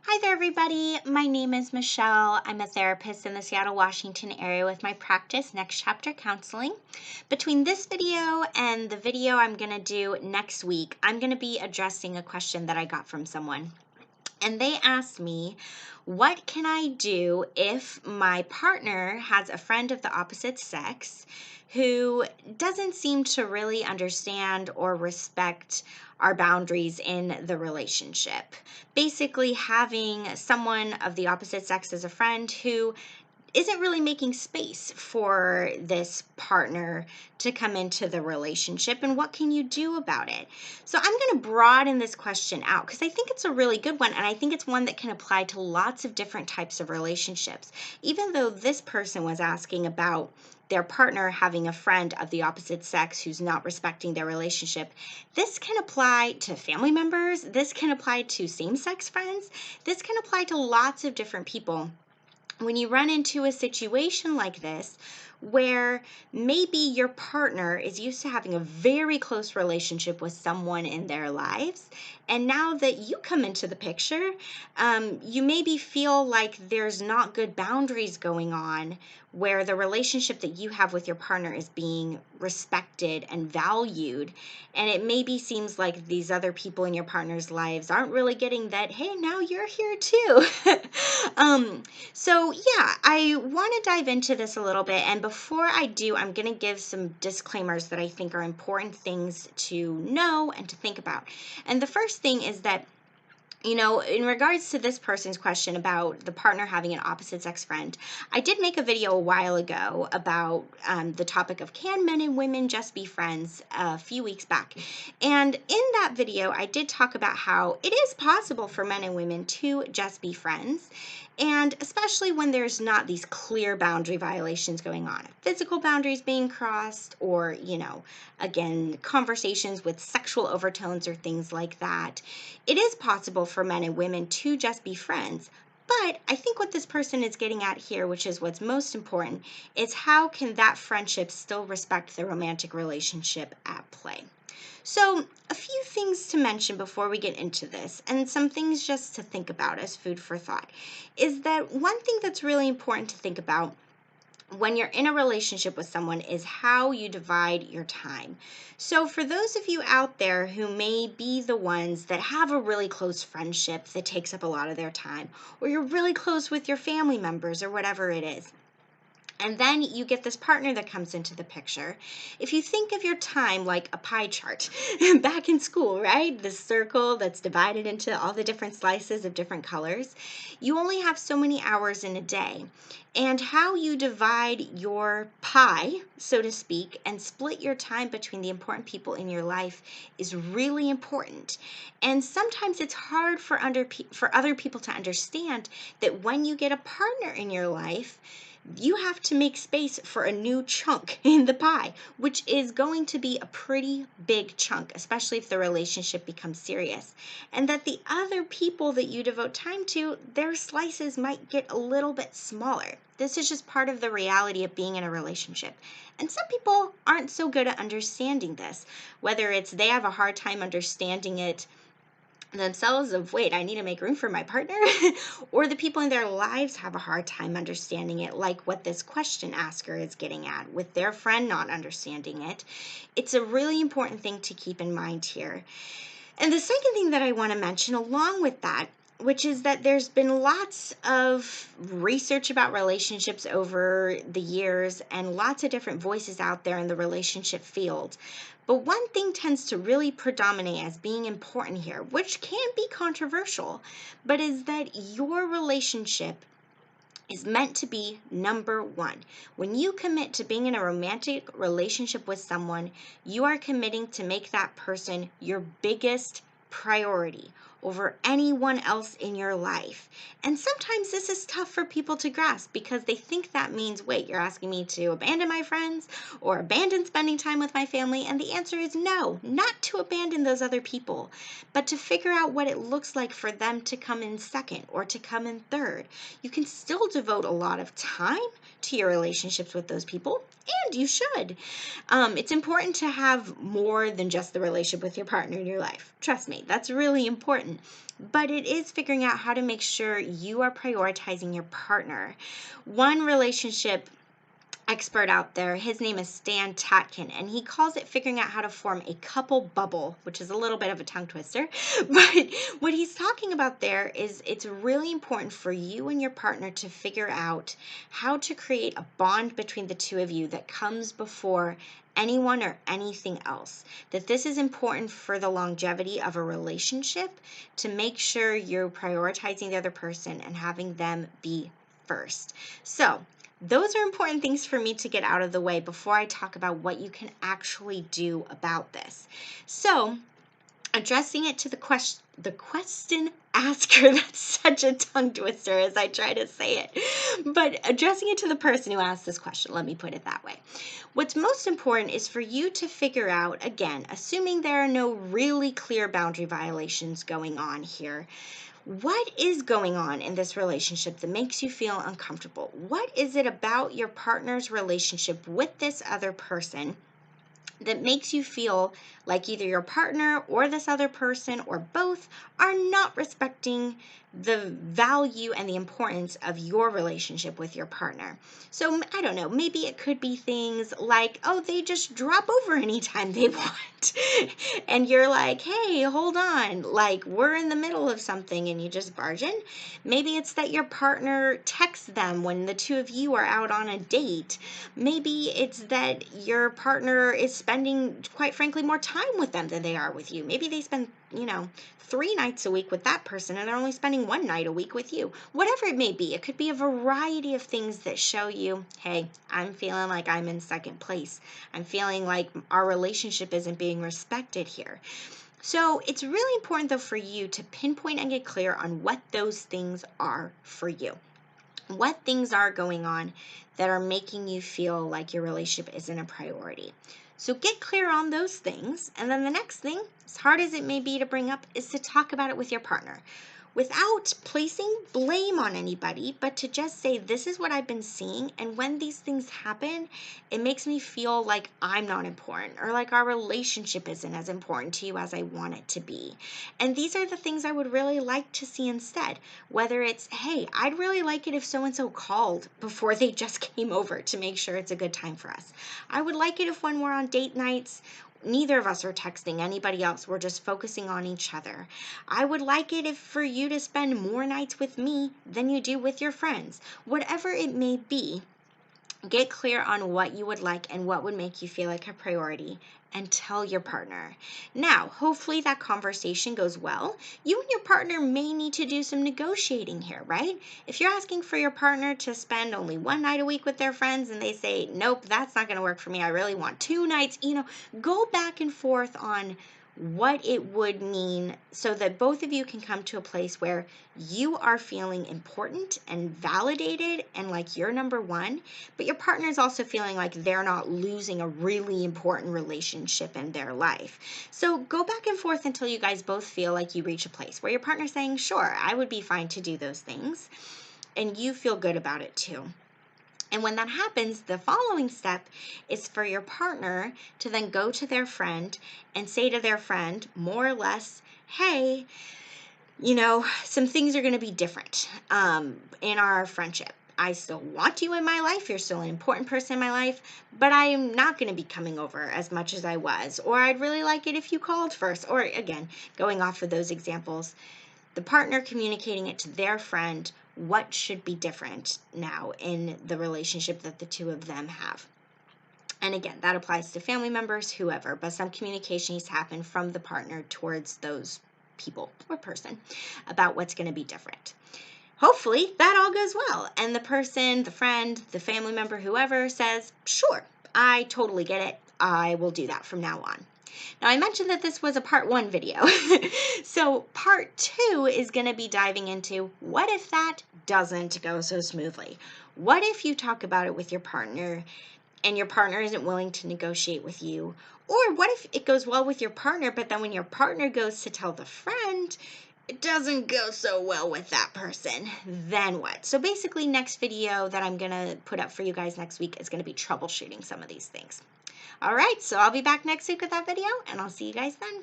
Hi there, everybody. My name is Michelle. I'm a therapist in the Seattle, Washington area with my practice, Next Chapter Counseling. Between this video and the video I'm going to do next week, I'm going to be addressing a question that I got from someone. And they asked me, what can I do if my partner has a friend of the opposite sex who doesn't seem to really understand or respect our boundaries in the relationship? Basically, having someone of the opposite sex as a friend who isn't really making space for this partner to come into the relationship, and what can you do about it? So I'm going to broaden this question out because I think it's a really good one, and I think it's one that can apply to lots of different types of relationships. Even though this person was asking about their partner having a friend of the opposite sex who's not respecting their relationship, this can apply to family members, this can apply to same-sex friends, this can apply to lots of different people. When you run into a situation like this, where maybe your partner is used to having a very close relationship with someone in their lives, and now that you come into the picture, you maybe feel like there's not good boundaries going on, where the relationship that you have with your partner is being respected and valued, and it maybe seems like these other people in your partner's lives aren't really getting that, hey, now you're here too. So yeah, I want to dive into this a little bit. And before I do, I'm going to give some disclaimers that I think are important things to know and to think about. And the first thing is that, in regards to this person's question about the partner having an opposite sex friend, I did make a video a while ago about the topic of can men and women just be friends a few weeks back. And in that video, I did talk about how it is possible for men and women to just be friends. And especially when there's not these clear boundary violations going on, physical boundaries being crossed, or, again, conversations with sexual overtones or things like that. It is possible for men and women to just be friends. But I think what this person is getting at here, which is what's most important, is how can that friendship still respect the romantic relationship at play? So, a few things to mention before we get into this, and some things just to think about as food for thought, is that one thing that's really important to think about when you're in a relationship with someone is how you divide your time. So, for those of you out there who may be the ones that have a really close friendship that takes up a lot of their time, or you're really close with your family members, or whatever it is, and then you get this partner that comes into the picture. If you think of your time like a pie chart back in school, right? This circle that's divided into all the different slices of different colors, you only have so many hours in a day. And how you divide your pie, so to speak, and split your time between the important people in your life is really important. And sometimes it's hard for other people to understand that when you get a partner in your life, you have to make space for a new chunk in the pie, which is going to be a pretty big chunk, especially if the relationship becomes serious. And that the other people that you devote time to, their slices might get a little bit smaller. This is just part of the reality of being in a relationship. And some people aren't so good at understanding this, whether it's they have a hard time understanding it themselves of, wait, I need to make room for my partner, or the people in their lives have a hard time understanding it, like what this question asker is getting at with their friend not understanding it. It's a really important thing to keep in mind here. And the second thing that I want to mention along with that, which is that there's been lots of research about relationships over the years and lots of different voices out there in the relationship field. But one thing tends to really predominate as being important here, which can be controversial, but is that your relationship is meant to be number one. When you commit to being in a romantic relationship with someone, you are committing to make that person your biggest priority over anyone else in your life. And sometimes this is tough for people to grasp because they think that means, wait, you're asking me to abandon my friends or abandon spending time with my family? And the answer is no, not to abandon those other people, but to figure out what it looks like for them to come in second or to come in third. You can still devote a lot of time to your relationships with those people, and you should. It's important to have more than just the relationship with your partner in your life. Trust me, that's really important. important, but it is figuring out how to make sure you are prioritizing your partner. One relationship expert out there, his name is Stan Tatkin, and he calls it figuring out how to form a couple bubble, which is a little bit of a tongue twister. But what he's talking about there is it's really important for you and your partner to figure out how to create a bond between the two of you that comes before anyone or anything else. That this is important for the longevity of a relationship, to make sure you're prioritizing the other person and having them be first. So those are important things for me to get out of the way before I talk about what you can actually do about this. So, addressing it to the question asker, that's such a tongue twister as I try to say it, but addressing it to the person who asked this question, let me put it that way. What's most important is for you to figure out, again, assuming there are no really clear boundary violations going on here, what is going on in this relationship that makes you feel uncomfortable? What is it about your partner's relationship with this other person that makes you feel like either your partner or this other person or both are not respecting the value and the importance of your relationship with your partner? So I don't know, maybe it could be things like, oh, they just drop over anytime they want. And you're like, hey, hold on, like we're in the middle of something and you just barge in. Maybe it's that your partner texts them when the two of you are out on a date. Maybe it's that your partner is spending, quite frankly, more time with them than they are with you. Maybe they spend, 3 nights a week with that person and they're only spending 1 night a week with you. Whatever it may be, it could be a variety of things that show you, hey, I'm feeling like I'm in second place. I'm feeling like our relationship isn't being respected here. So it's really important, though, for you to pinpoint and get clear on what those things are for you. What things are going on that are making you feel like your relationship isn't a priority. So get clear on those things. And then the next thing, as hard as it may be to bring up, is to talk about it with your partner without placing blame on anybody, but to just say, this is what I've been seeing. And when these things happen, it makes me feel like I'm not important, or like our relationship isn't as important to you as I want it to be. And these are the things I would really like to see instead. Whether it's, hey, I'd really like it if so-and-so called before they just came over to make sure it's a good time for us. I would like it if when we're on date nights, neither of us are texting anybody else. We're just focusing on each other. I would like it if for you to spend more nights with me than you do with your friends. Whatever it may be, get clear on what you would like and what would make you feel like a priority, and tell your partner. Now, hopefully that conversation goes well. You and your partner may need to do some negotiating here, right? If you're asking for your partner to spend only 1 night a week with their friends and they say, nope, that's not going to work for me, I really want 2 nights, go back and forth on what it would mean so that both of you can come to a place where you are feeling important and validated and like you're number one, but your partner is also feeling like they're not losing a really important relationship in their life. So go back and forth until you guys both feel like you reach a place where your partner's saying, sure, I would be fine to do those things, and you feel good about it too. And when that happens, the following step is for your partner to then go to their friend and say to their friend, more or less, hey, some things are going to be different in our friendship. I still want you in my life. You're still an important person in my life, but I am not going to be coming over as much as I was. Or I'd really like it if you called first. Or again, going off of those examples, the partner communicating it to their friend, what should be different now in the relationship that the two of them have. And again, that applies to family members, whoever, but some communication needs to happen from the partner towards those people or person about what's going to be different. Hopefully that all goes well. And the person, the friend, the family member, whoever says, sure, I totally get it. I will do that from now on. Now, I mentioned that this was a part 1 video. So part 2 is going to be diving into what if that doesn't go so smoothly? What if you talk about it with your partner and your partner isn't willing to negotiate with you? Or what if it goes well with your partner, but then when your partner goes to tell the friend, it doesn't go so well with that person? Then what? So basically, next video that I'm going to put up for you guys next week is going to be troubleshooting some of these things. All right, so I'll be back next week with that video, and I'll see you guys then.